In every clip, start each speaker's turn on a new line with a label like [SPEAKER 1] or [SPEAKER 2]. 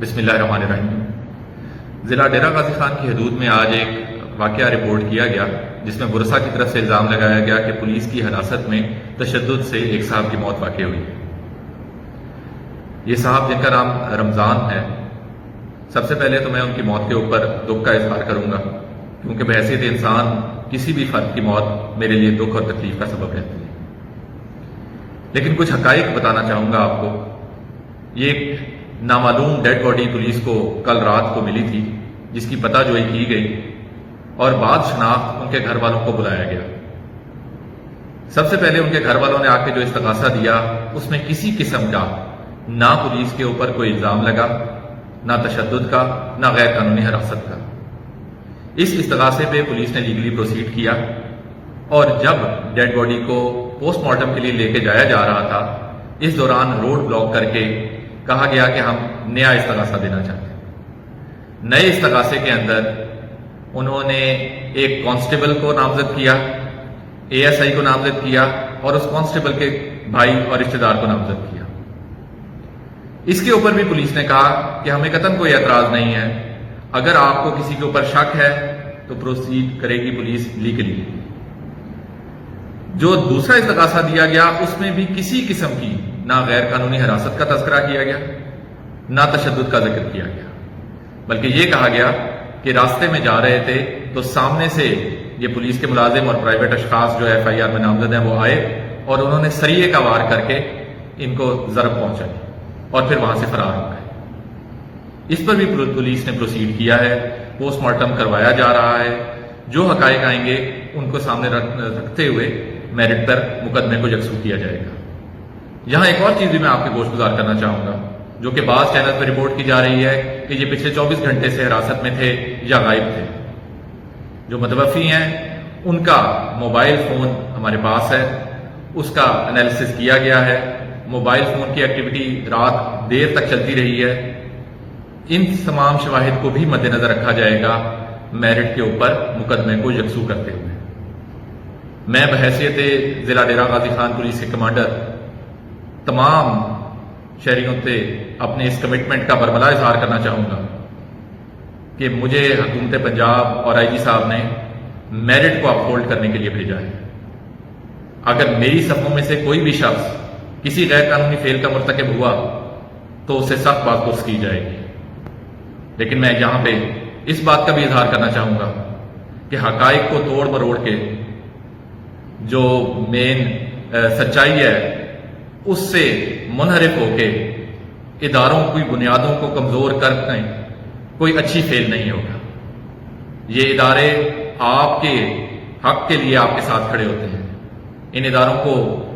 [SPEAKER 1] بسم اللہ الرحمن الرحیم۔ ضلع ڈیرہ غازی خان کی حدود میں آج ایک واقعہ رپورٹ کیا گیا جس میں برسا کی طرف سے الزام لگایا گیا کہ پولیس کی حراست میں تشدد سے ایک صاحب کی موت واقع ہوئی۔ یہ صاحب جن کا نام رمضان ہے، سب سے پہلے تو میں ان کی موت کے اوپر دکھ کا اظہار کروں گا، کیونکہ بحیثیت انسان کسی بھی فرد کی موت میرے لیے دکھ اور تکلیف کا سبب رہتی ہے۔ لیکن کچھ حقائق بتانا چاہوں گا آپ کو۔ یہ ایک نامعلوم ڈیڈ باڈی پولیس کو کل رات کو ملی تھی، جس کی پتہ جوئی کی گئی اور بعد شناخت ان کے گھر والوں کو بلایا گیا۔ سب سے پہلے ان کے گھر والوں نے آ کے جو استغاثہ دیا، اس میں کسی قسم کا نہ پولیس کے اوپر کوئی الزام لگا، نہ تشدد کا، نہ غیر قانونی حراست کا۔ اس استغاثے پہ پولیس نے لیگلی پروسیڈ کیا، اور جب ڈیڈ باڈی کو پوسٹ مارٹم کے لیے لے کے جایا جا رہا تھا، اس دوران روڈ بلاک کر کے کہا گیا کہ ہم نیا استغاثہ دینا چاہتے ہیں۔ نئے استغاثے کے اندر انہوں نے ایک کانسٹیبل کو نامزد کیا، ASI کو نامزد کیا، اور اس کانسٹیبل کے بھائی اور رشتہ دار کو نامزد کیا۔ اس کے اوپر بھی پولیس نے کہا کہ ہمیں قطعاً کوئی اعتراض نہیں ہے، اگر آپ کو کسی کے اوپر شک ہے تو پروسیڈ کرے گی پولیس لیگلی۔ جو دوسرا استغاثہ دیا گیا، اس میں بھی کسی قسم کی نہ غیر قانونی حراست کا تذکرہ کیا گیا، نہ تشدد کا ذکر کیا گیا، بلکہ یہ کہا گیا کہ راستے میں جا رہے تھے تو سامنے سے یہ پولیس کے ملازم اور پرائیویٹ اشخاص جو FIR میں نامزد ہیں وہ آئے اور انہوں نے سریے کا وار کر کے ان کو ضرب پہنچائی اور پھر وہاں سے فرار ہو گئے۔ اس پر بھی پولیس نے پروسیڈ کیا ہے، پوسٹ مارٹم کروایا جا رہا ہے۔ جو حقائق آئیں گے ان کو سامنے رکھتے ہوئے میرٹ پر مقدمے کو یکسو کیا جائے گا۔ یہاں ایک اور چیز بھی میں آپ کے گوش گزار کرنا چاہوں گا، جو کہ بعض چینل پر رپورٹ کی جا رہی ہے کہ یہ پچھلے 24 گھنٹے سے حراست میں تھے یا غائب تھے۔ جو متوفی ہیں ان کا موبائل فون ہمارے پاس ہے، اس کا انالیسس کیا گیا ہے۔ موبائل فون کی ایکٹیویٹی رات دیر تک چلتی رہی ہے۔ ان تمام شواہد کو بھی مد نظر رکھا جائے گا میرٹ کے اوپر مقدمے کو یکسو کرتے ہوئے۔ میں بحیثیت ضلع ڈیرہ غازی خان پولیس کے کمانڈر تمام شہریوں سے اپنے اس کمٹمنٹ کا برملا اظہار کرنا چاہوں گا کہ مجھے حکومت پنجاب اور IG صاحب نے میرٹ کو اپہولڈ کرنے کے لیے بھیجا ہے۔ اگر میری صفوں میں سے کوئی بھی شخص کسی غیر قانونی فعل کا مرتکب ہوا تو اسے سخت بازپرس کی جائے گی۔ لیکن میں یہاں پہ اس بات کا بھی اظہار کرنا چاہوں گا کہ حقائق کو توڑ مروڑ کے جو مین سچائی ہے اس سے منحرف ہو کے اداروں کی بنیادوں کو کمزور کرنے کوئی اچھی فعل نہیں ہوگا۔ یہ ادارے آپ کے حق کے لیے آپ کے ساتھ کھڑے ہوتے ہیں۔ ان اداروں کو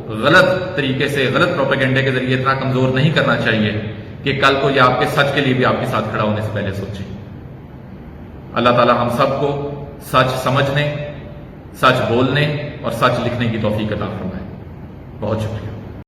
[SPEAKER 1] غلط طریقے سے، غلط پروپیگنڈے کے ذریعے اتنا کمزور نہیں کرنا چاہیے کہ کل کو یہ آپ کے سچ کے لیے بھی آپ کے ساتھ کھڑا ہونے سے پہلے سوچیں۔ اللہ تعالی ہم سب کو سچ سمجھنے، سچ بولنے اور سچ لکھنے کی توفیق عطا فرمائے۔ بہت شکریہ۔